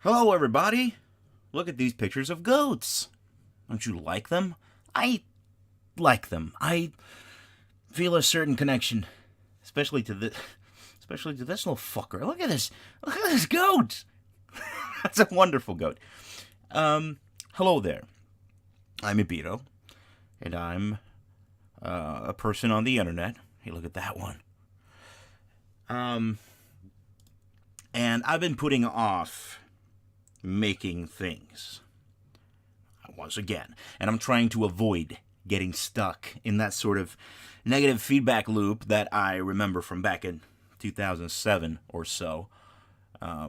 Hello, everybody. Look at these pictures of goats. Don't you like them? I like them. I feel a certain connection, especially to this little fucker. Look at this. Look at this goat. That's a wonderful goat. Hello there. I'm Ebeeto, and I'm a person on the internet. Hey, look at that one. And I've been putting off making things once again, and I'm trying to avoid getting stuck in that sort of negative feedback loop that I remember from back in 2007 or so,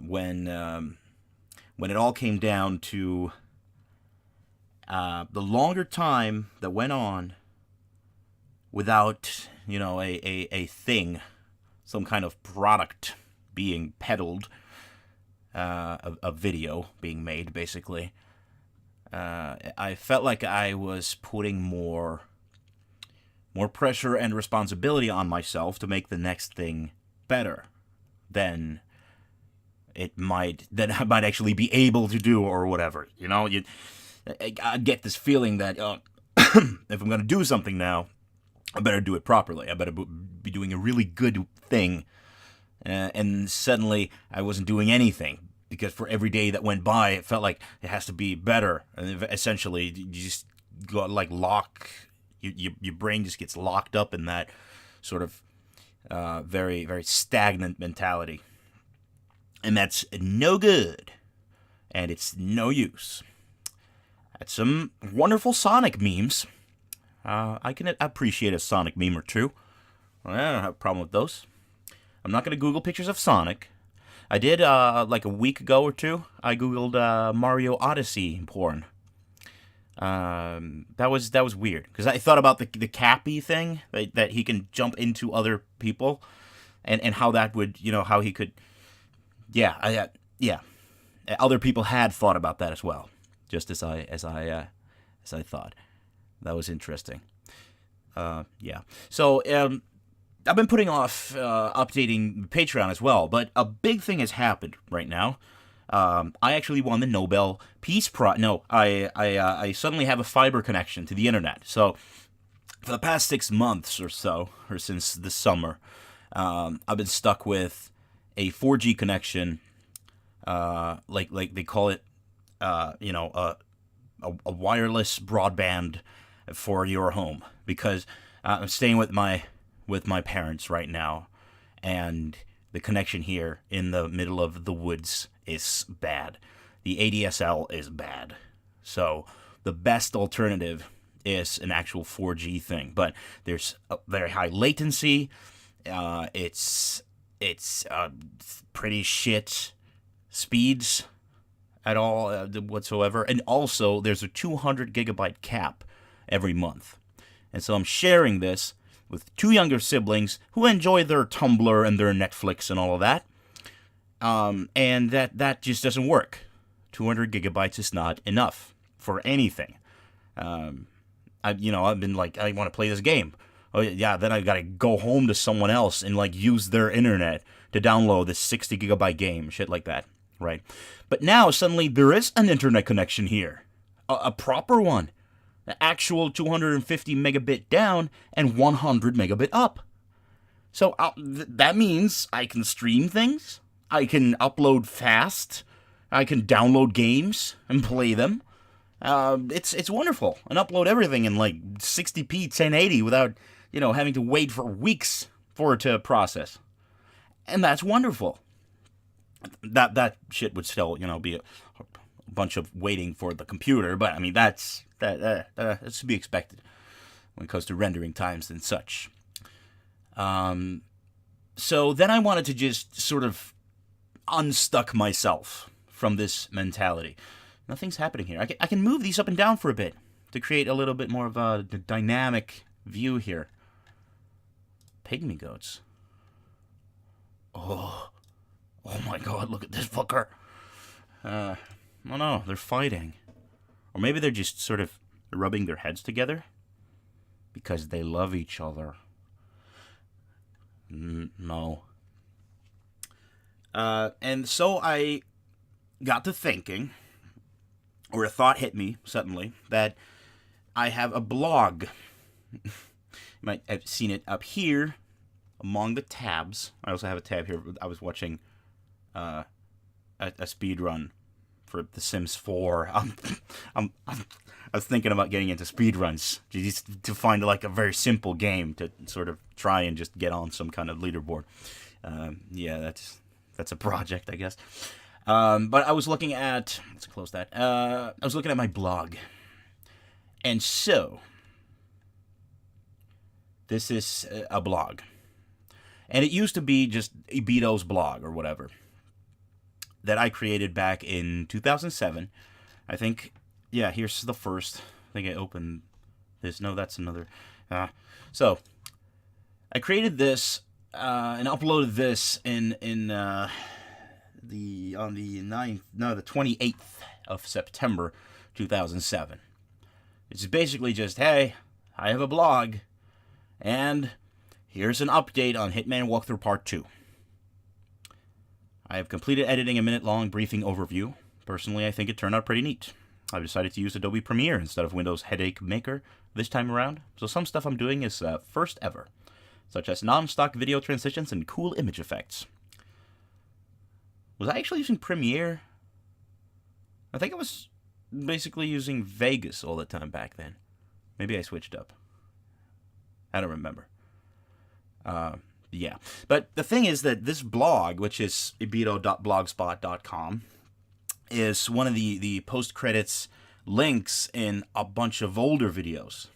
when it all came down to the longer time that went on without a thing, some kind of product being peddled, a video being made, basically. I felt like I was putting more pressure and responsibility on myself to make the next thing better than I might actually be able to do, or whatever. I get this feeling that if I'm going to do something now, I better do it properly. I better be doing a really good thing. And suddenly I wasn't doing anything, because for every day that went by, it felt like it has to be better. And essentially, you just got like your brain just gets locked up in that sort of very, very stagnant mentality. And that's no good. And it's no use. That's some wonderful Sonic memes. I can appreciate a Sonic meme or two. I don't have a problem with those. I'm not going to Google pictures of Sonic. I did, like a week ago or two, I Googled Mario Odyssey porn. That was weird, because I thought about the Cappy thing, that he can jump into other people, and how that would, how he could, yeah. Other people had thought about that as well, just as I thought. That was interesting. Yeah. So, I've been putting off updating Patreon as well, but a big thing has happened right now. I actually won the Nobel Peace Prize. No, I suddenly have a fiber connection to the internet. So for the past 6 months or so, or since the summer, I've been stuck with a 4G connection, like they call it, a wireless broadband for your home, because I'm staying with my parents right now, and the connection here in the middle of the woods is bad. The ADSL is bad. So the best alternative is an actual 4G thing, but there's a very high latency. It's pretty shit speeds at all, whatsoever, and also there's a 200 gigabyte cap every month, and so I'm sharing this with two younger siblings who enjoy their Tumblr and their Netflix and all of that. And that just doesn't work. 200 gigabytes is not enough for anything. I've been like, I want to play this game. Oh yeah, then I gotta go home to someone else and like use their internet to download this 60 gigabyte game, shit like that, right? But now suddenly there is an internet connection here, a proper one. Actual 250 megabit down and 100 megabit up. So that means I can stream things, I can upload fast, I can download games and play them. It's wonderful, and upload everything in like 60p 1080 without having to wait for weeks for it to process, and that's wonderful. That shit would still be a bunch of waiting for the computer, but I mean that's to be expected when it comes to rendering times and such. So then I wanted to just sort of unstuck myself from this mentality. Nothing's happening here. I can move these up and down for a bit to create a little bit more of a dynamic view here. Pygmy goats. Oh my god, look at this fucker. Oh no, they're fighting. Or maybe they're just sort of rubbing their heads together because they love each other. No. And so I got to thinking, or a thought hit me suddenly, that I have a blog. You might have seen it up here among the tabs. I also have a tab here. I was watching a speed run for The Sims 4. I was thinking about getting into speed runs just to find like a very simple game to sort of try and just get on some kind of leaderboard. Yeah, that's a project, I guess. But I was looking at, let's close that. I was looking at my blog, and so this is a blog, and it used to be just Ebeeto's blog or whatever that I created back in 2007. I think, yeah, here's the first. I think I opened this. No, that's another. So I created this and uploaded this on the 28th of September 2007. It's basically just, hey, I have a blog, and here's an update on Hitman Walkthrough Part 2. I have completed editing a minute-long briefing overview. Personally, I think it turned out pretty neat. I've decided to use Adobe Premiere instead of Windows Headache Maker this time around, so some stuff I'm doing is first ever, such as non-stock video transitions and cool image effects. Was I actually using Premiere? I think I was basically using Vegas all the time back then. Maybe I switched up. I don't remember. Yeah. But the thing is that this blog, which is ebeeto.blogspot.com, is one of the post-credits links in a bunch of older videos.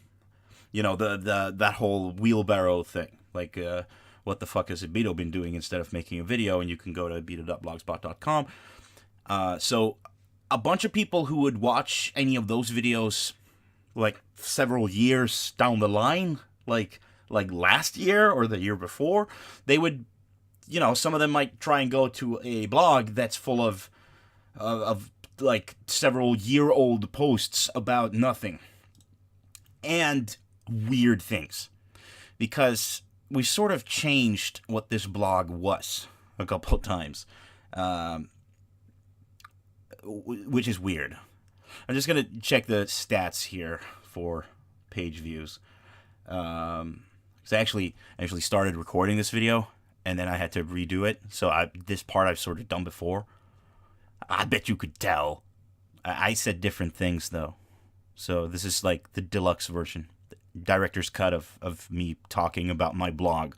You know, that whole wheelbarrow thing. Like, what the fuck has Ebeeto been doing instead of making a video? And you can go to ebeeto.blogspot.com. So a bunch of people who would watch any of those videos like several years down the line, like last year or the year before, they would, you know, some of them might try and go to a blog that's full of like several year-old posts about nothing and weird things, because we sort of changed what this blog was a couple of times, which is weird. I'm just gonna check the stats here for page views. Because I actually started recording this video, and then I had to redo it. So this part I've sort of done before. I bet you could tell. I said different things, though. So this is like the deluxe version. The director's cut of me talking about my blog.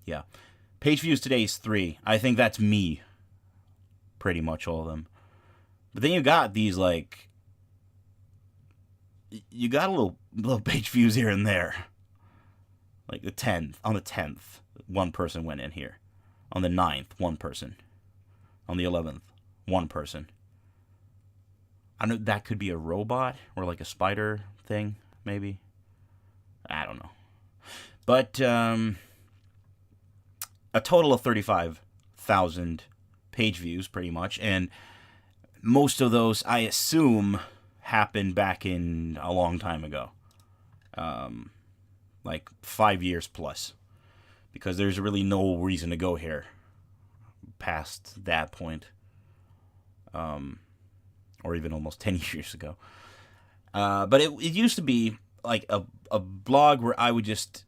Yeah. Page views today is 3. I think that's me. Pretty much all of them. But then you got these, like... You got a little page views here and there. Like the 10th. On the 10th, one person went in here. On the 9th, one person. On the 11th, one person. I know that could be a robot or like a spider thing, maybe. I don't know. But a total of 35,000 page views, pretty much. And most of those, I assume, happened back in a long time ago. Like 5 years plus. Because there's really no reason to go here past that point. Or even almost 10 years ago. But it used to be like a blog where I would just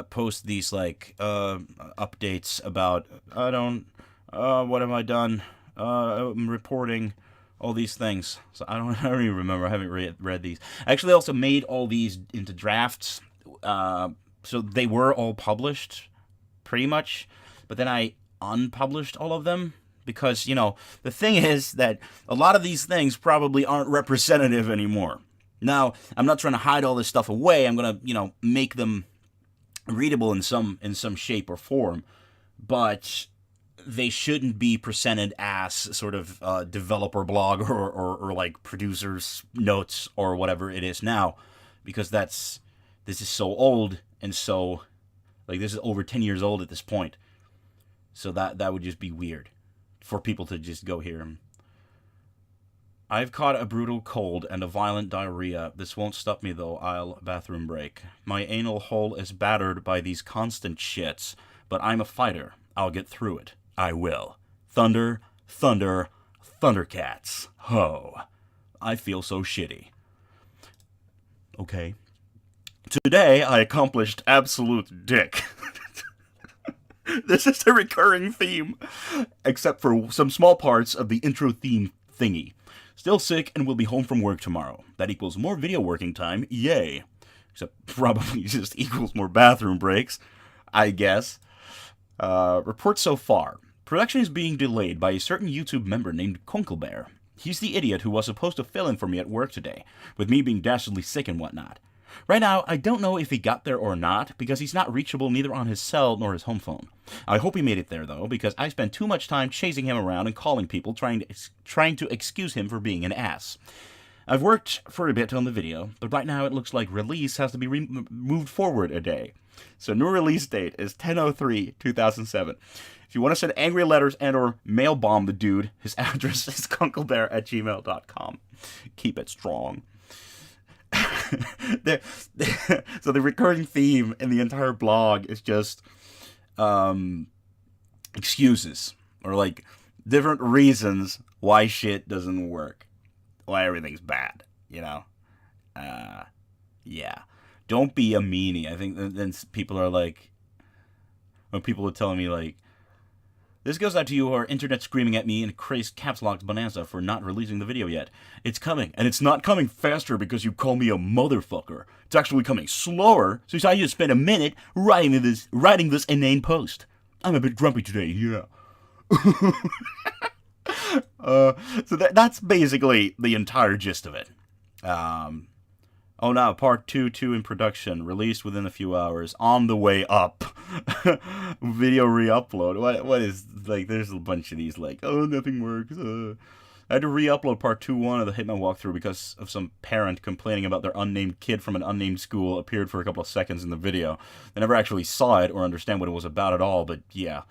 post these like updates about, what have I done? I'm reporting all these things. So I don't even remember. I haven't read these. I actually also made all these into drafts. So they were all published, pretty much. But then I unpublished all of them. Because, you know, the thing is that a lot of these things probably aren't representative anymore. Now, I'm not trying to hide all this stuff away. I'm going to, you know, make them readable in some shape or form. But they shouldn't be presented as sort of developer blog or like producer's notes or whatever it is now. Because this is so old and so, like, this is over 10 years old at this point. So that would just be weird for people to just go here. I've caught a brutal cold and a violent diarrhea. This won't stop me, though. I'll bathroom break. My anal hole is battered by these constant shits, but I'm a fighter. I'll get through it. I will. Thunder, thunder, Thundercats. Ho. I feel so shitty. Okay. Today, I accomplished absolute dick. This is a recurring theme, except for some small parts of the intro theme thingy. Still sick and will be home from work tomorrow. That equals more video working time, yay. Except probably just equals more bathroom breaks, I guess. Reports so far. Production is being delayed by a certain YouTube member named Kunkelbear. He's the idiot who was supposed to fill in for me at work today, with me being dastardly sick and whatnot. Right now, I don't know if he got there or not, because he's not reachable neither on his cell nor his home phone. I hope he made it there, though, because I spent too much time chasing him around and calling people, trying to excuse him for being an ass. I've worked for a bit on the video, but right now it looks like release has to be moved forward a day. So new release date is 10/03/2007. If you want to send angry letters and or mail bomb the dude, his address is kunkelbear@gmail.com. Keep it strong. So the recurring theme in the entire blog is just excuses, or like different reasons why shit doesn't work, why everything's bad, you know? Yeah. Don't be a meanie. I think then people are like, when people are telling me like, this goes out to you who are internet screaming at me in crazed caps locked bonanza for not releasing the video yet. It's coming, and it's not coming faster because you call me a motherfucker. It's actually coming slower, so I just spent a minute writing this inane post. I'm a bit grumpy today, yeah. So that's basically the entire gist of it. Oh no, part 2 in production, released within a few hours, on the way up. Video re-upload. What is, like, there's a bunch of these, like, oh, nothing works. I had to re-upload part 2.1 of the Hitman walkthrough because of some parent complaining about their unnamed kid from an unnamed school appeared for a couple of seconds in the video. They never actually saw it or understand what it was about at all, but yeah.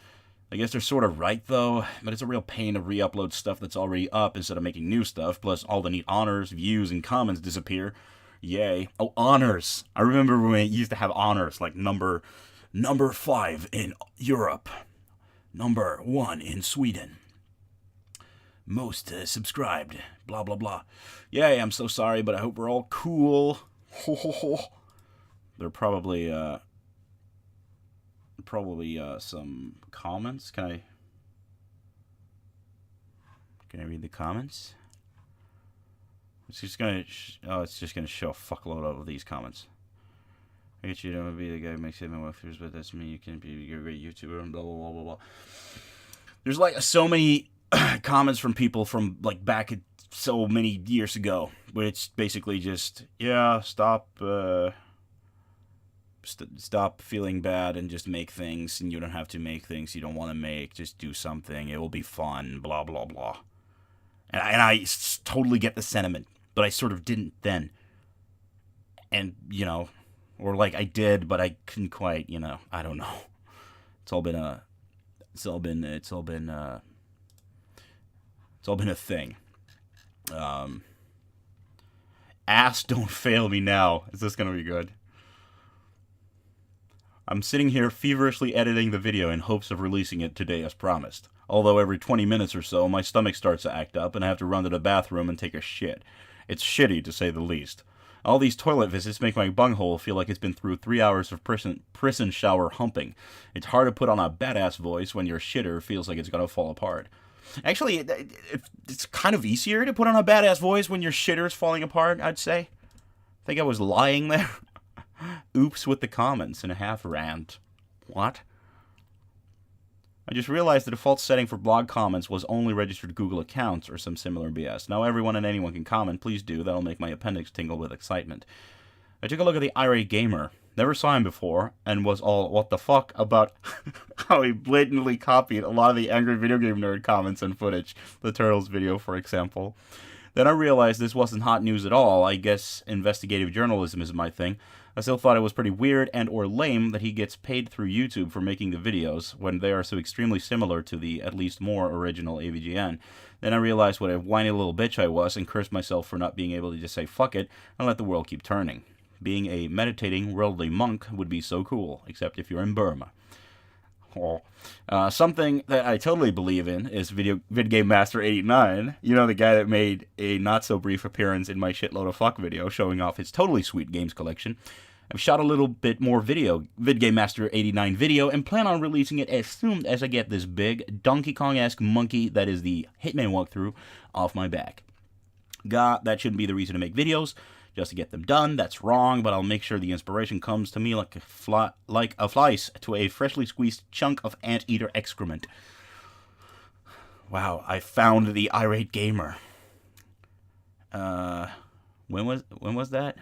I guess they're sort of right, though, but it's a real pain to re-upload stuff that's already up instead of making new stuff, plus all the neat honors, views, and comments disappear. Yay. Oh, honors. I remember when we used to have honors, like number 5 in Europe, number 1 in Sweden, most subscribed, blah, blah, blah. Yay, I'm so sorry, but I hope we're all cool. There are probably some comments. Can I read the comments? It's just gonna show a fuckload of these comments. I get you to be the guy who makes Hitman walkthroughs, but that's me. You can be a great YouTuber and blah blah blah blah blah. There's like so many comments from people from like back so many years ago, where it's basically just stop feeling bad and just make things, and you don't have to make things you don't want to make. Just do something. It will be fun. Blah blah blah. And I totally get the sentiment. But I sort of didn't then. And, you know, or like I did, but I couldn't quite, you know, I don't know. It's all been a thing. Ass, don't fail me now. Is this gonna be good? I'm sitting here feverishly editing the video in hopes of releasing it today as promised. Although every 20 minutes or so, my stomach starts to act up and I have to run to the bathroom and take a shit. It's shitty, to say the least. All these toilet visits make my bunghole feel like it's been through 3 hours of prison shower humping. It's hard to put on a badass voice when your shitter feels like it's gonna fall apart. Actually, it's kind of easier to put on a badass voice when your shitter's falling apart, I'd say. I think I was lying there. Oops with the comments in a half rant. What? I just realized the default setting for blog comments was only registered Google accounts or some similar BS. Now everyone and anyone can comment. Please do. That'll make my appendix tingle with excitement. I took a look at the irate gamer. Never saw him before, and was all what the fuck about how he blatantly copied a lot of the angry video game nerd comments and footage. The Turtles video, for example. Then I realized this wasn't hot news at all. I guess investigative journalism is my thing. I still thought it was pretty weird and or lame that he gets paid through YouTube for making the videos when they are so extremely similar to the at least more original AVGN. Then I realized what a whiny little bitch I was and cursed myself for not being able to just say fuck it and let the world keep turning. Being a meditating worldly monk would be so cool, except if you're in Burma. Oh. Something that I totally believe in is VidGame Master 89. You know, the guy that made a not-so-brief appearance in my shitload of fuck video showing off his totally sweet games collection. I've shot a little bit more video, VidGame Master 89 video, and plan on releasing it as soon as I get this big Donkey Kong-esque monkey that is the Hitman walkthrough off my back. God, that shouldn't be the reason to make videos, just to get them done. That's wrong, but I'll make sure the inspiration comes to me like a flies to a freshly squeezed chunk of anteater excrement. Wow, I found the irate gamer. When was that?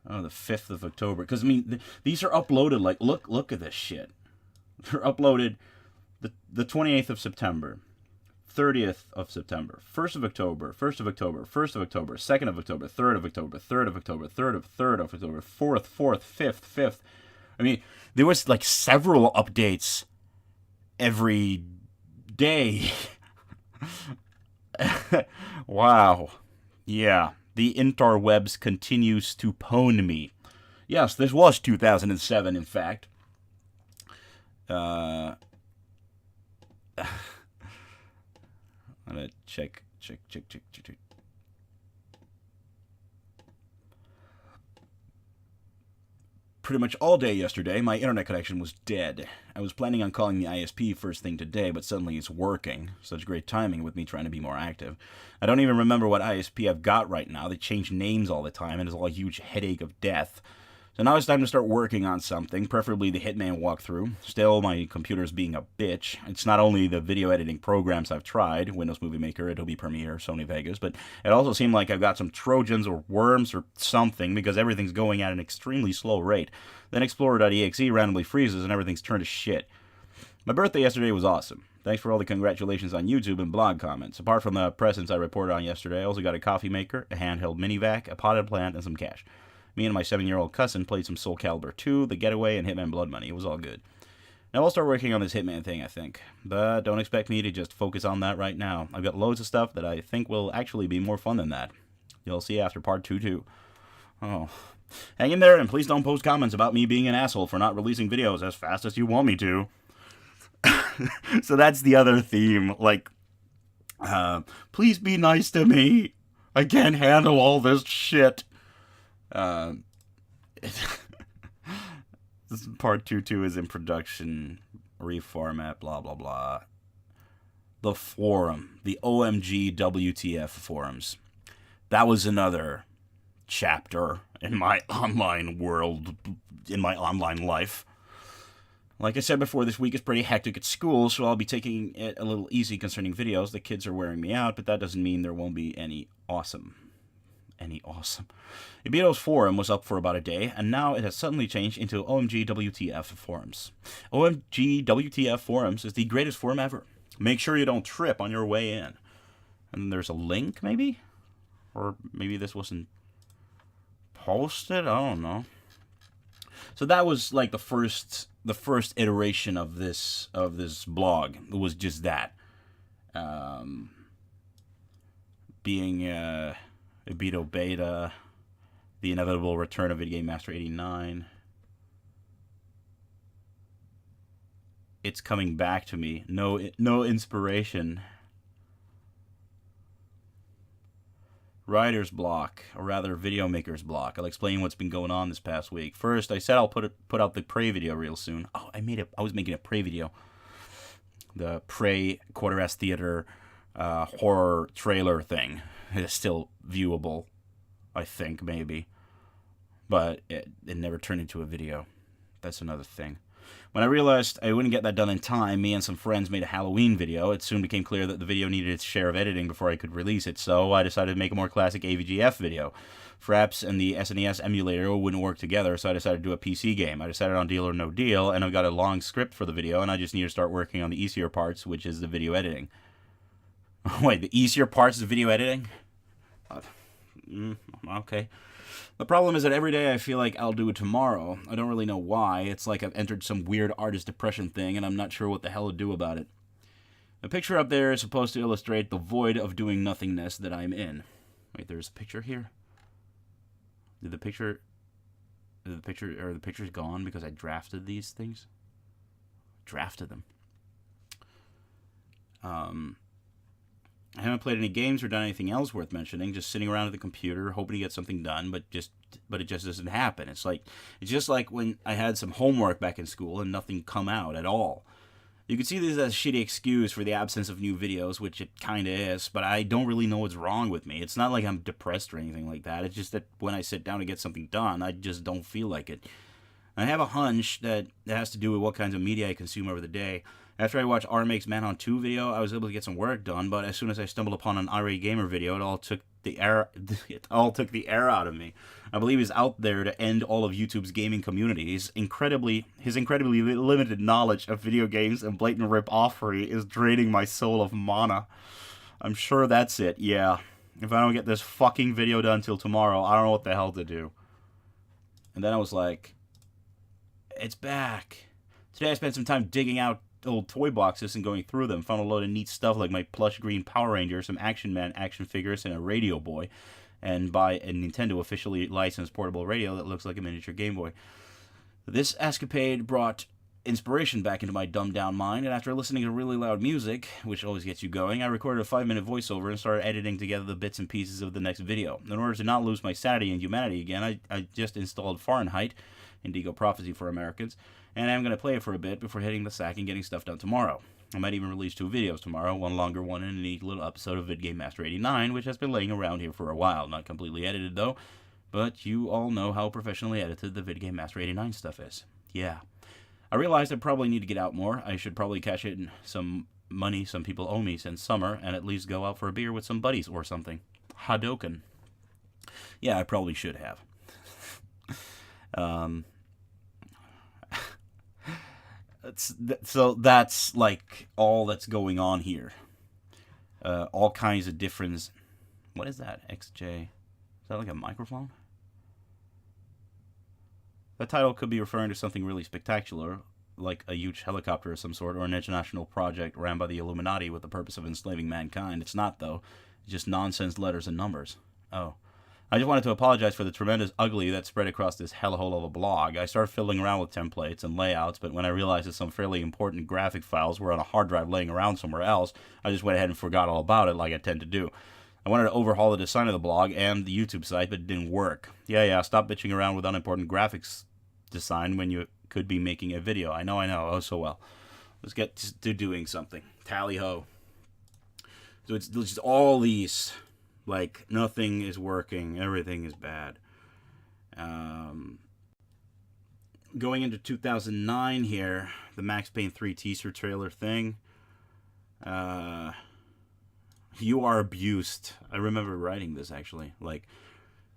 Oh, the 5th of October. Because, I mean, these are uploaded, like, look at this shit. They're uploaded the 28th of September, 30th of September, 1st of October, 1st of October, 1st of October, 2nd of October, 3rd of October, 3rd of October, 3rd of October, 4th, 5th. I mean, there was, like, several updates every day. Wow. Yeah. The interwebs continues to pwn me. Yes, this was 2007, in fact. I'm gonna check. Pretty much all day yesterday, my internet connection was dead. I was planning on calling the ISP first thing today, but suddenly it's working. Such great timing with me trying to be more active. I don't even remember what ISP I've got right now. They change names all the time, and it's all a huge headache of death. So now it's time to start working on something, preferably the Hitman walkthrough. Still, my computer's being a bitch. It's not only the video editing programs I've tried, Windows Movie Maker, Adobe Premiere, Sony Vegas, but it also seemed like I've got some Trojans or worms or something, because everything's going at an extremely slow rate. Then Explorer.exe randomly freezes and everything's turned to shit. My birthday yesterday was awesome. Thanks for all the congratulations on YouTube and blog comments. Apart from the presents I reported on yesterday, I also got a coffee maker, a handheld mini vac, a potted plant, and some cash. Me and my 7-year-old cousin played some Soul Calibur 2, The Getaway, and Hitman Blood Money. It was all good. Now I'll start working on this Hitman thing, I think. But don't expect me to just focus on that right now. I've got loads of stuff that I think will actually be more fun than that. You'll see after part 2 too. Oh. Hang in there, and please don't post comments about me being an asshole for not releasing videos as fast as you want me to. So that's the other theme. Like, please be nice to me. I can't handle all this shit. This part 2 is in production, reformat, blah blah blah. The forum, the OMG WTF forums. That was another chapter in my online world, in my online life. Like I said before, this week is pretty hectic at school, so I'll be taking it a little easy concerning videos. The kids are wearing me out, but that doesn't mean there won't be any awesome. Ebeeto's forum was up for about a day, and now it has suddenly changed into OMG WTF forums. OMG WTF forums is the greatest forum ever. Make sure you don't trip on your way in. And there's a link, maybe? Or maybe this wasn't posted? I don't know. So that was like the first iteration of this blog. It was just that. Being Ebeeto Beta, the inevitable return of VidGame Master 89. It's coming back to me. No inspiration. Writer's block, or rather video maker's block. I'll explain what's been going on this past week. First, I said I'll put out the Prey video real soon. Oh, I was making a Prey video. The Prey Quarter S Theater horror trailer thing. It's still viewable, I think, maybe. But it never turned into a video. That's another thing. When I realized I wouldn't get that done in time, me and some friends made a Halloween video. It soon became clear that the video needed its share of editing before I could release it, so I decided to make a more classic AVGF video. Fraps and the SNES emulator wouldn't work together, so I decided to do a PC game. I decided on Deal or No Deal, and I've got a long script for the video, and I just need to start working on the easier parts, which is the video editing. Wait, the easier parts is video editing? Okay. The problem is that every day I feel like I'll do it tomorrow. I don't really know why. It's like I've entered some weird artist depression thing, and I'm not sure what the hell to do about it. The picture up there is supposed to illustrate the void of doing nothingness that I'm in. Wait, there's a picture here? Is the picture's gone because I drafted these things? drafted them. I haven't played any games or done anything else worth mentioning. Just sitting around at the computer, hoping to get something done, but it just doesn't happen. It's just like when I had some homework back in school and nothing come out at all. You can see this as a shitty excuse for the absence of new videos, which it kind of is, but I don't really know what's wrong with me. It's not like I'm depressed or anything like that. It's just that when I sit down to get something done, I just don't feel like it. I have a hunch that it has to do with what kinds of media I consume over the day. After I watched R Makes Man on 2 video, I was able to get some work done, but as soon as I stumbled upon an irate gamer video, it all took the air out of me. I believe he's out there to end all of YouTube's gaming community. His incredibly limited knowledge of video games and blatant rip-offery is draining my soul of mana. I'm sure that's it, yeah. If I don't get this fucking video done till tomorrow, I don't know what the hell to do. And then I was like, it's back. Today I spent some time digging out old toy boxes and going through them. Found a load of neat stuff like my plush green Power Ranger, some Action Man action figures, and a Radio Boy. And buy a Nintendo officially licensed portable radio that looks like a miniature Game Boy. This escapade brought inspiration back into my dumbed-down mind, and after listening to really loud music, which always gets you going, I recorded a 5-minute voiceover and started editing together the bits and pieces of the next video. In order to not lose my sanity and humanity again, I just installed Fahrenheit, Indigo Prophecy for Americans, and I'm going to play it for a bit before hitting the sack and getting stuff done tomorrow. I might even release 2 videos tomorrow, one longer one and a neat little episode of VidGame Master 89, which has been laying around here for a while. Not completely edited, though, but you all know how professionally edited the VidGame Master 89 stuff is. Yeah. I realized I probably need to get out more. I should probably cash in some money some people owe me since summer, and at least go out for a beer with some buddies or something. Hadoken. Yeah, I probably should have. So that's like all that's going on here. All kinds of different. What is that? XJ. Is that like a microphone? That title could be referring to something really spectacular, like a huge helicopter of some sort, or an international project ran by the Illuminati with the purpose of enslaving mankind. It's not, though. It's just nonsense letters and numbers. Oh. I just wanted to apologize for the tremendous ugly that spread across this hellhole of a blog. I started fiddling around with templates and layouts, but when I realized that some fairly important graphic files were on a hard drive laying around somewhere else, I just went ahead and forgot all about it like I tend to do. I wanted to overhaul the design of the blog and the YouTube site, but it didn't work. Yeah, stop bitching around with unimportant graphics design when you could be making a video. I know, oh so well. Let's get to doing something. Tally-ho. So it's just all these... Like, nothing is working. Everything is bad. Going into 2009 here, the Max Payne 3 teaser trailer thing. You are abused. I remember writing this, actually. Like,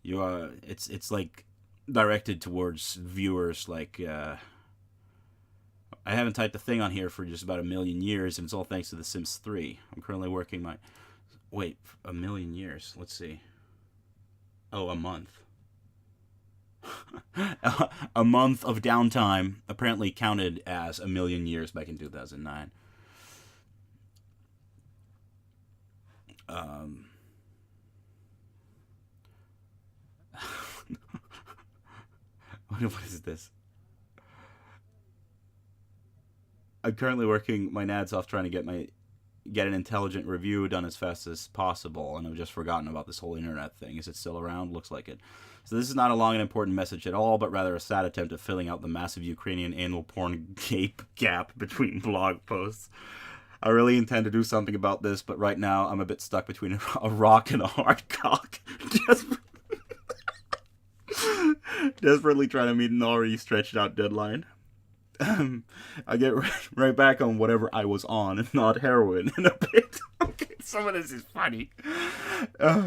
you are... It's like, directed towards viewers, like... I haven't typed a thing on here for just about 1 million years, and it's all thanks to The Sims 3. I'm currently working my... Wait, 1 million years. Let's see. Oh, a month. A month of downtime apparently counted as 1 million years back in 2009. What is this? I'm currently working my nads off trying to get an intelligent review done as fast as possible, and I've just forgotten about this whole internet thing. Is it still around? Looks like it. So this is not a long and important message at all, but rather a sad attempt at filling out the massive Ukrainian anal porn gap between blog posts. I really intend to do something about this, but right now I'm a bit stuck between a rock and a hard cock. Desperately trying to meet an already stretched out deadline. I get right back on whatever I was on, and not heroin, in a bit. Okay, some of this is funny.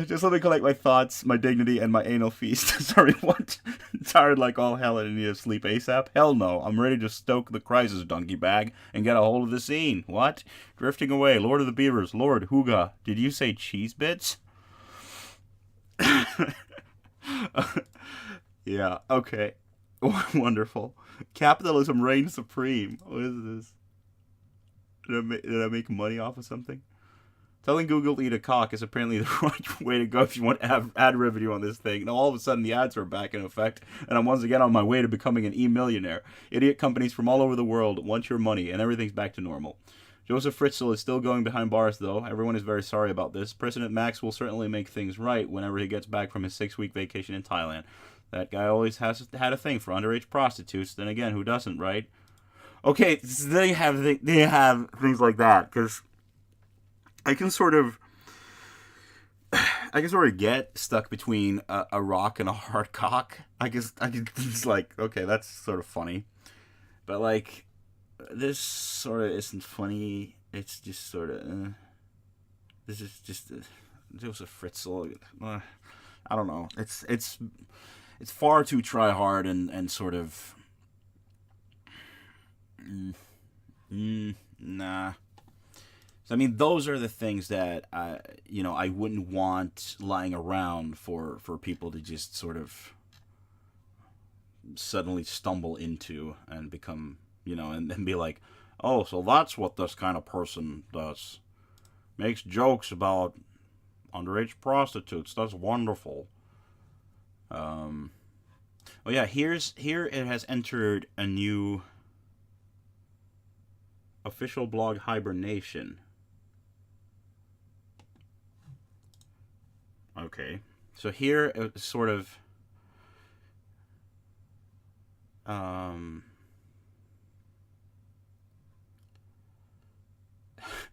Just let me collect my thoughts, my dignity, and my anal feast. Sorry, what? Tired like all hell and in need of sleep ASAP? Hell no, I'm ready to stoke the crisis, donkey bag, and get a hold of the scene. What? Drifting away, Lord of the Beavers, Lord Hooga. Did you say cheese bits? Yeah, okay. Wonderful. Capitalism reigns supreme. What is this? Did I make money off of something? Telling Google to eat a cock is apparently the right way to go if you want ad revenue on this thing. Now all of a sudden the ads are back in effect, and I'm once again on my way to becoming an e-millionaire. Idiot companies from all over the world want your money, and everything's back to normal. Joseph Fritzl is still going behind bars, though. Everyone is very sorry about this. President Max will certainly make things right whenever he gets back from his 6-week vacation in Thailand. That guy always has had a thing for underage prostitutes. Then again, who doesn't, right? Okay, they have things like that, because I can sort of get stuck between a rock and a hard cock. I can it's like, okay, that's sort of funny, but like this sort of isn't funny. It's just sort of this is just Joseph Fritzl. I don't know. It's far too try hard and sort of nah. I mean, those are the things that I wouldn't want lying around for people to just sort of suddenly stumble into and become, and then be like, oh, so that's what this kind of person does. Makes jokes about underage prostitutes. That's wonderful. Oh yeah, here it has entered a new official blog hibernation. Okay, so here it's sort of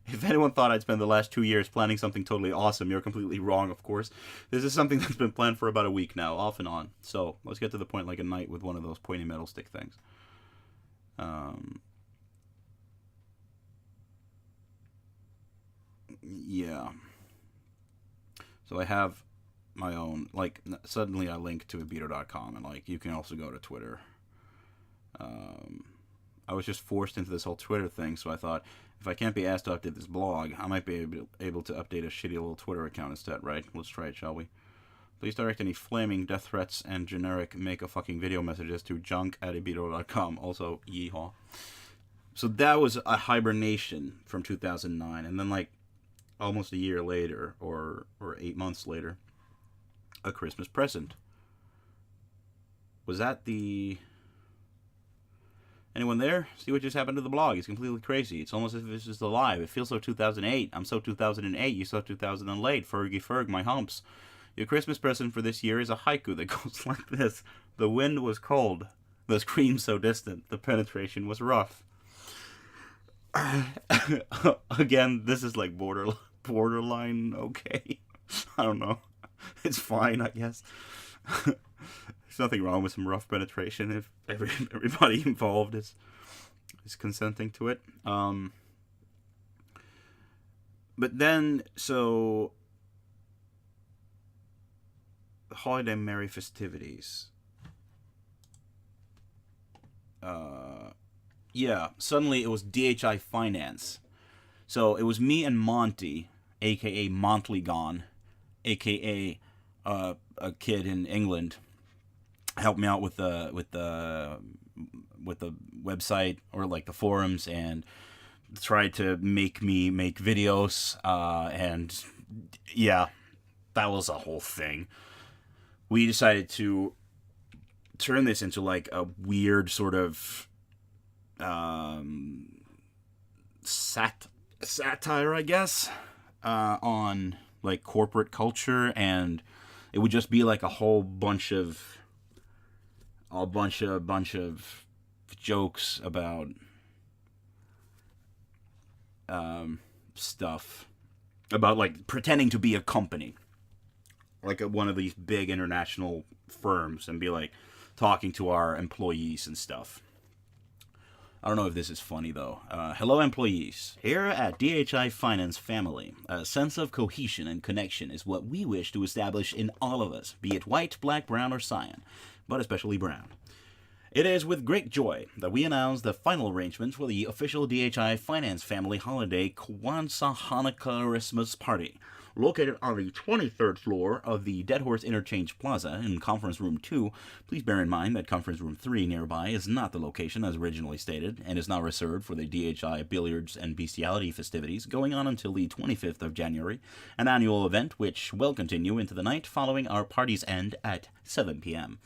if anyone thought I'd spend the last 2 years planning something totally awesome, you're completely wrong, of course. This is something that's been planned for about a week now, off and on. So let's get to the point like a night with one of those pointy metal stick things. Yeah. So I have my own, like, suddenly I link to Ebeeto.com, and, like, you can also go to Twitter. I was just forced into this whole Twitter thing, so I thought, if I can't be asked to update this blog, I might be able to update a shitty little Twitter account instead, right? Let's try it, shall we? Please direct any flaming death threats and generic make-a-fucking-video messages to junk@Ebeeto.com. Also, yeehaw. So that was a hibernation from 2009, and then, like, almost a year later, or 8 months later, a Christmas present. Was that the... Anyone there? See what just happened to the blog. It's completely crazy. It's almost as if this is alive. It feels so 2008. I'm so 2008. You so 2008. Fergie Ferg, my humps. Your Christmas present for this year is a haiku that goes like this. The wind was cold. The scream so distant. The penetration was rough. Again, this is like borderline okay. I don't know. It's fine, I guess. There's nothing wrong with some rough penetration if everybody involved is consenting to it. But then, so holiday merry festivities. Yeah, suddenly it was DHI Finance. So it was me and Monty, aka Montlegon, aka a kid in England, helped me out with the website, or like the forums, and tried to make me make videos, and yeah, that was a whole thing. We decided to turn this into like a weird sort of satire, I guess, on like corporate culture, and it would just be like a whole bunch of jokes about stuff about like pretending to be a company, like one of these big international firms, and be like talking to our employees and stuff. I don't know if this is funny, though. Hello, employees. Here at DHI Finance Family, a sense of cohesion and connection is what we wish to establish in all of us, be it white, black, brown, or cyan, but especially brown. It is with great joy that we announce the final arrangements for the official DHI Finance Family holiday Kwanzaa Hanukkah Christmas party, located on the 23rd floor of the Dead Horse Interchange Plaza in Conference Room 2. Please bear in mind that Conference Room 3 nearby is not the location as originally stated, and is now reserved for the DHI Billiards and Bestiality festivities going on until the 25th of January, an annual event which will continue into the night following our party's end at 7 p.m.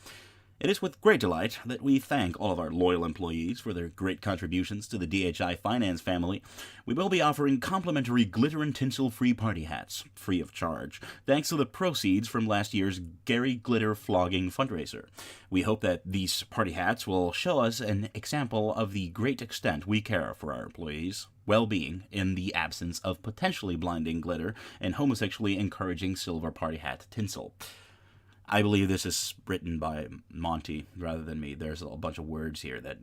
It is with great delight that we thank all of our loyal employees for their great contributions to the DHI Finance family. We will be offering complimentary glitter and tinsel-free party hats, free of charge, thanks to the proceeds from last year's Gary Glitter Flogging fundraiser. We hope that these party hats will show us an example of the great extent we care for our employees' well-being in the absence of potentially blinding glitter and homosexually encouraging silver party hat tinsel. I believe this is written by Monty rather than me. There's a bunch of words here that,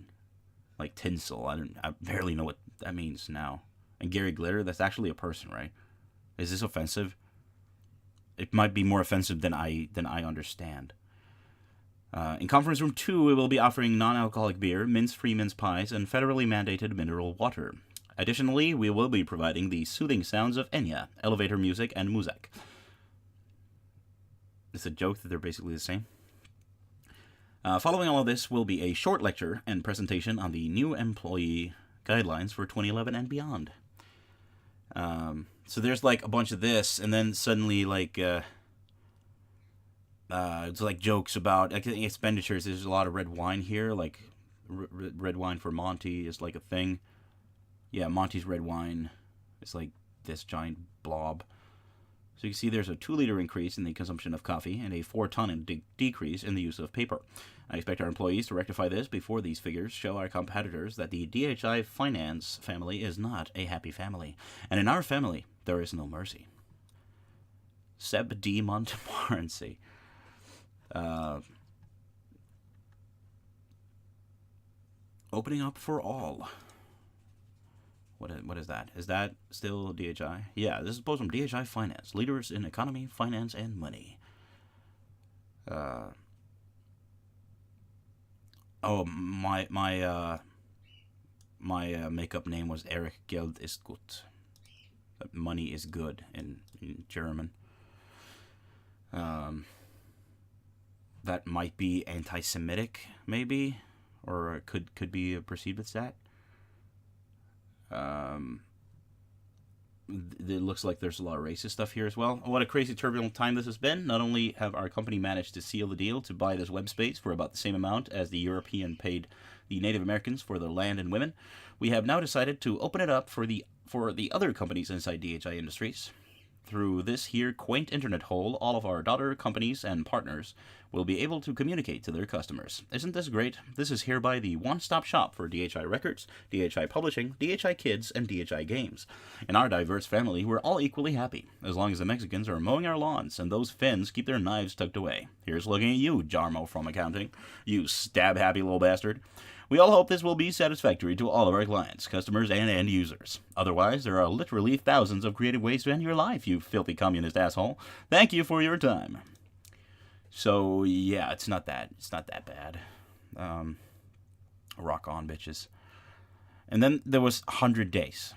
like tinsel. I barely know what that means now. And Gary Glitter, that's actually a person, right? Is this offensive? It might be more offensive than I understand. In Conference Room 2, we will be offering non-alcoholic beer, mince-free mince pies, and federally mandated mineral water. Additionally, we will be providing the soothing sounds of Enya, elevator music, and muzak. It's a joke that they're basically the same. Following all of this will be a short lecture and presentation on the new employee guidelines for 2011 and beyond. So there's like a bunch of this, and then suddenly like it's like jokes about expenditures. There's a lot of red wine here, like red wine for Monty is like a thing. Yeah, Monty's red wine is like this giant blob. So you can see there's a 2-liter increase in the consumption of coffee and a 4-ton decrease in the use of paper. I expect our employees to rectify this before these figures show our competitors that the DHI Finance family is not a happy family. And in our family, there is no mercy. Seb D. Montmorency. Opening up for all. What is that? Is that still DHI? Yeah, this is posted from DHI Finance, leaders in economy, finance, and money. My makeup name was Eric Geld ist gut. Money is good in German. That might be anti-Semitic, maybe, or could be perceived as that. It looks like there's a lot of racist stuff here as well. What a crazy turbulent time this has been. Not only have our company managed to seal the deal to buy this web space for about the same amount as the European paid the Native Americans for their land and women, we have now decided to open it up for the other companies inside DHI Industries. Through this here quaint internet hole, all of our daughter companies and partners will be able to communicate to their customers. Isn't this great? This is hereby the one-stop shop for DHI Records, DHI Publishing, DHI Kids, and DHI Games. In our diverse family, we're all equally happy, as long as the Mexicans are mowing our lawns and those Finns keep their knives tucked away. Here's looking at you, Jarmo from accounting. You stab-happy little bastard. We all hope this will be satisfactory to all of our clients, customers, and end users. Otherwise, there are literally thousands of creative ways to end your life, you filthy communist asshole. Thank you for your time. So, yeah, it's not that bad. Rock on, bitches. And then there was 100 days.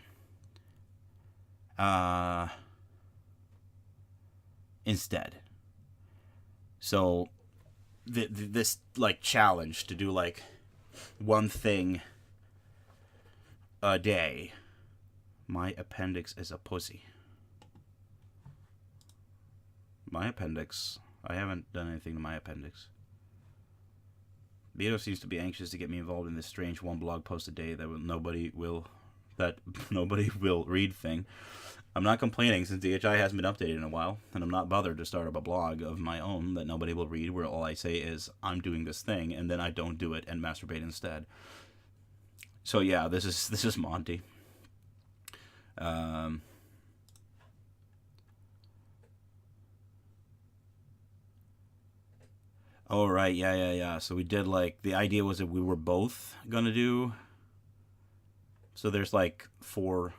Instead. So, this, like, challenge to do, like, one thing a day. My appendix is a pussy. My appendix. I haven't done anything to my appendix. Ebeeto seems to be anxious to get me involved in this strange one blog post a day that nobody will read thing. I'm not complaining since DHI hasn't been updated in a while, and I'm not bothered to start up a blog of my own that nobody will read, where all I say is, I'm doing this thing, and then I don't do it and masturbate instead. So yeah, this is Monty. Oh, right, yeah. So we did, like, the idea was that we were both gonna do, so there's, like, 4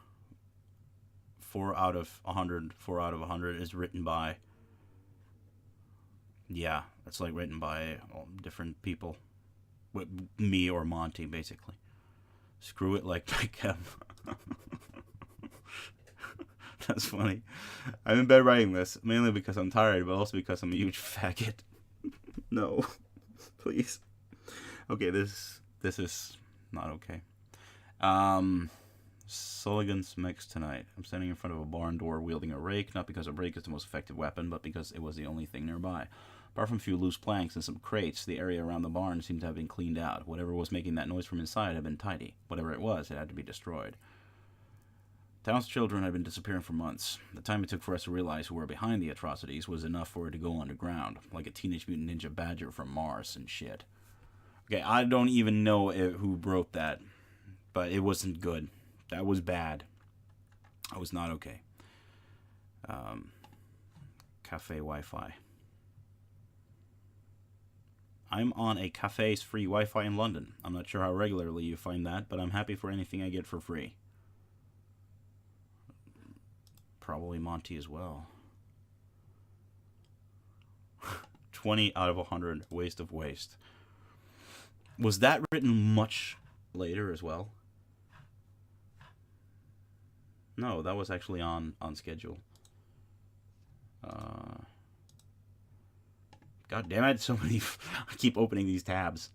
out of 100 is written by, yeah, it's like written by different people, me or Monty, basically. Screw it, like That's funny. I'm in bed writing this, mainly because I'm tired, but also because I'm a huge faggot. No. Please. Okay, this is not okay. Sulligan's mix tonight. I'm standing in front of a barn door wielding a rake, not because a rake is the most effective weapon, but because it was the only thing nearby. Apart from a few loose planks and some crates, the area around the barn seemed to have been cleaned out. Whatever was making that noise from inside had been tidy. Whatever it was, it had to be destroyed. Town's children had been disappearing for months. The time it took for us to realize who were behind the atrocities was enough for it to go underground, like a Teenage Mutant Ninja Badger from Mars and shit. Okay, I don't even know who wrote that, but it wasn't good. That was bad. I was not okay. Cafe Wi-Fi. I'm on a cafe's free Wi-Fi in London. I'm not sure how regularly you find that, but I'm happy for anything I get for free. Probably Monty as well. 20 out of 100. Waste of waste. Was that written much later as well? No, that was actually on schedule. God damn it, so many... I keep opening these tabs.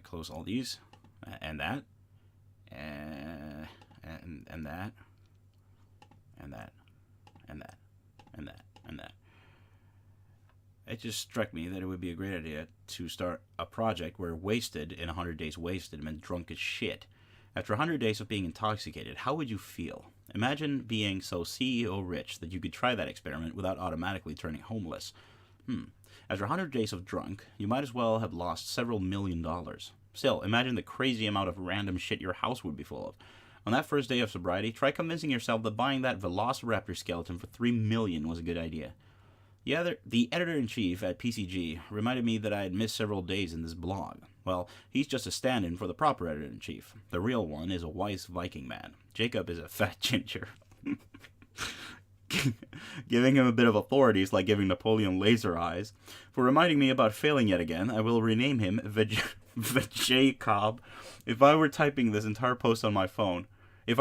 Close all these. And that. And that. And that. And that. And that. And that. It just struck me that it would be a great idea to start a project where wasted in 100 days wasted meant drunk as shit. After 100 days of being intoxicated, how would you feel? Imagine being so CEO rich that you could try that experiment without automatically turning homeless. After 100 days of drunk, you might as well have lost several $1,000,000. Still, imagine the crazy amount of random shit your house would be full of. On that first day of sobriety, try convincing yourself that buying that Velociraptor skeleton for $3 million was a good idea. The editor-in-chief at PCG reminded me that I had missed several days in this blog. Well, he's just a stand-in for the proper editor-in-chief. The real one is a wise Viking man. Jacob is a fat ginger. Giving him a bit of authority is like giving Napoleon laser eyes. For reminding me about failing yet again, I will rename him Jacob. If I weren't typing this entire post on my phone, I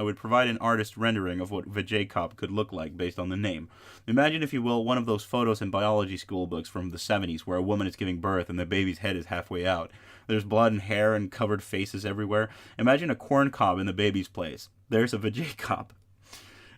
would provide an artist rendering of what Jacob could look like based on the name. Imagine, if you will, one of those photos in biology school books from the 70s where a woman is giving birth and the baby's head is halfway out. There's blood and hair and covered faces everywhere. Imagine a corn cob in the baby's place. There's a Jacob.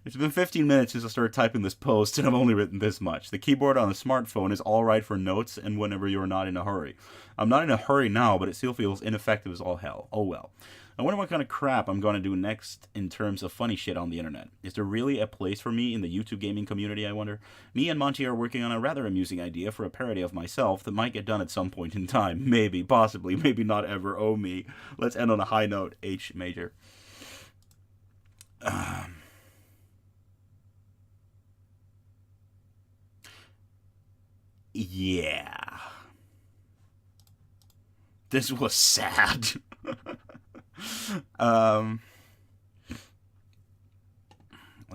It's been 15 minutes since I started typing this post, and I've only written this much. The keyboard on the smartphone is alright for notes and whenever you're not in a hurry. I'm not in a hurry now, but it still feels ineffective as all hell. Oh well. I wonder what kind of crap I'm going to do next in terms of funny shit on the internet. Is there really a place for me in the YouTube gaming community, I wonder? Me and Monty are working on a rather amusing idea for a parody of myself that might get done at some point in time. Maybe, possibly, maybe not ever. Oh me. Let's end on a high note. H major. Yeah. This was sad. Let's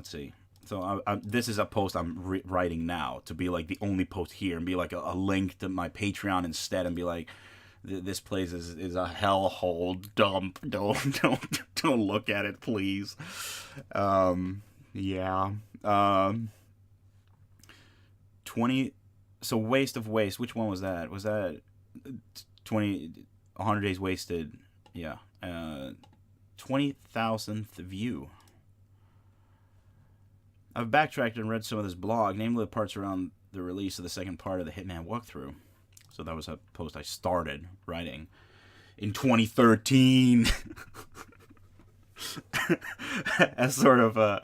see. So this is a post I'm writing now to be like the only post here and be like a link to my Patreon instead and be like, this place is a hellhole dump. Don't look at it, please. Yeah. 20. So waste of waste. Which one was that? Was that 100 days wasted? Yeah. 20,000th view. I've backtracked and read some of this blog, namely the parts around the release of the second part of the Hitman walkthrough. So that was a post I started writing in 2013 as sort of a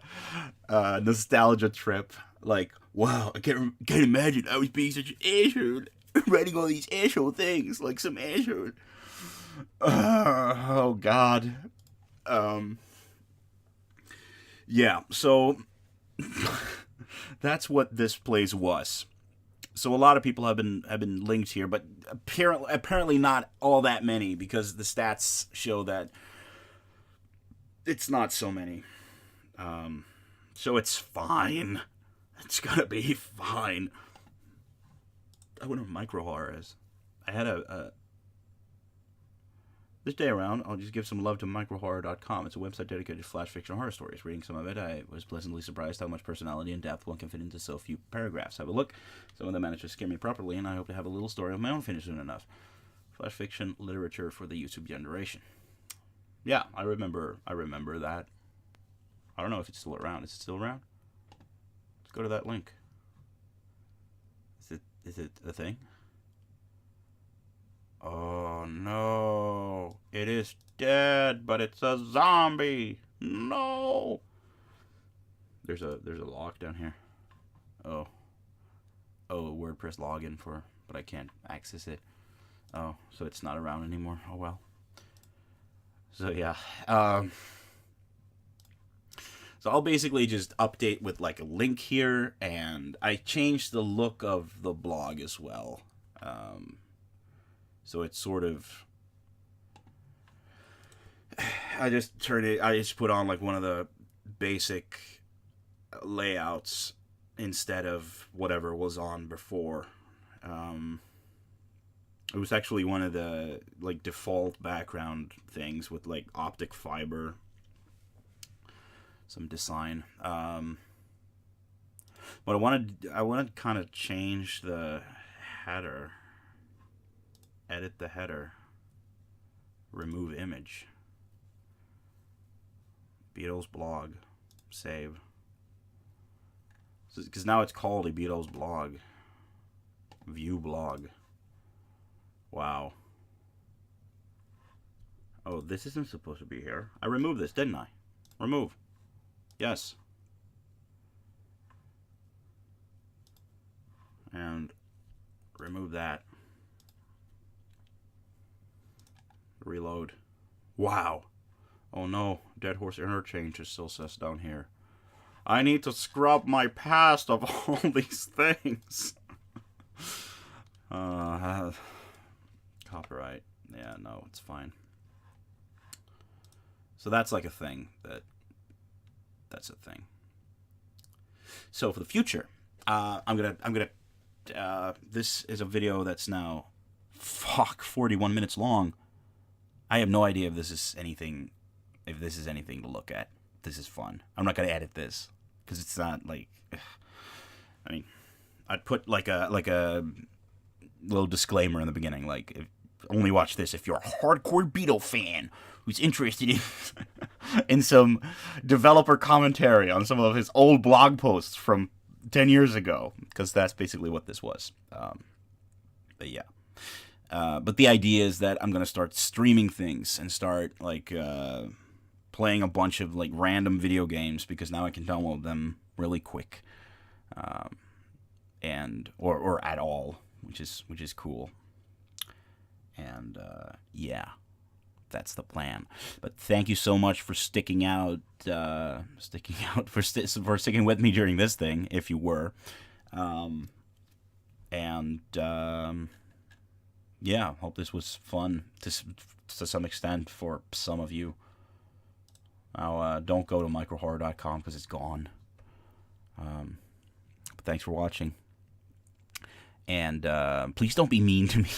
nostalgia trip. Like, wow, I can't imagine I was being such an asshole, writing all these asshole things, like some asshole. Oh God. Yeah. So that's what this place was. So a lot of people have been linked here, but apparently not all that many, because the stats show that it's not so many. So it's fine. It's gonna be fine. I wonder what micro horror is. I had a this day around, I'll just give some love to microhorror.com. It's a website dedicated to flash fiction horror stories. Reading some of it, I was pleasantly surprised how much personality and depth one can fit into so few paragraphs. Have a look. Some of them managed to scare me properly, and I hope to have a little story of my own finished soon enough. Flash fiction literature for the YouTube generation. Yeah, I remember that. I don't know if it's still around. Is it still around? Let's go to that link. Is it a thing? Oh no. It is dead, but it's a zombie. No. There's a log down here. Oh, WordPress login but I can't access it. Oh, so it's not around anymore. Oh well. So yeah. So I'll basically just update with like a link here, and I changed the look of the blog as well. So it's sort of, I just put on like one of the basic layouts instead of whatever was on before. It was actually one of the like default background things with like optic fiber, some design. But I wanted to kind of change the header. Edit the header. Remove image. Ebeeto's blog. Save. Because now it's called Ebeeto's blog. View blog. Wow. Oh, this isn't supposed to be here. I removed this, didn't I? Remove. Yes. And remove that. Reload. Wow. Oh no. Dead Horse Interchange is still says down here. I need to scrub my past of all these things. Copyright. Yeah, no, it's fine. So that's like a thing that's a thing. So for the future, I'm gonna this is a video that's now 41 minutes long. I have no idea if this is anything to look at. This is fun. I'm not gonna edit this because it's not like, I mean, I'd put like a little disclaimer in the beginning, like, only watch this if you're a hardcore Ebeeto fan who's interested in some developer commentary on some of his old blog posts from 10 years ago, because that's basically what this was. But yeah. But the idea is that I'm going to start streaming things and start like playing a bunch of like random video games, because now I can download them really quick, and or at all, which is cool. And yeah, that's the plan. But thank you so much for sticking with me during this thing, if you were. Yeah, hope this was fun to some extent for some of you. Now, don't go to microhorror.com because it's gone. But thanks for watching. And please don't be mean to me.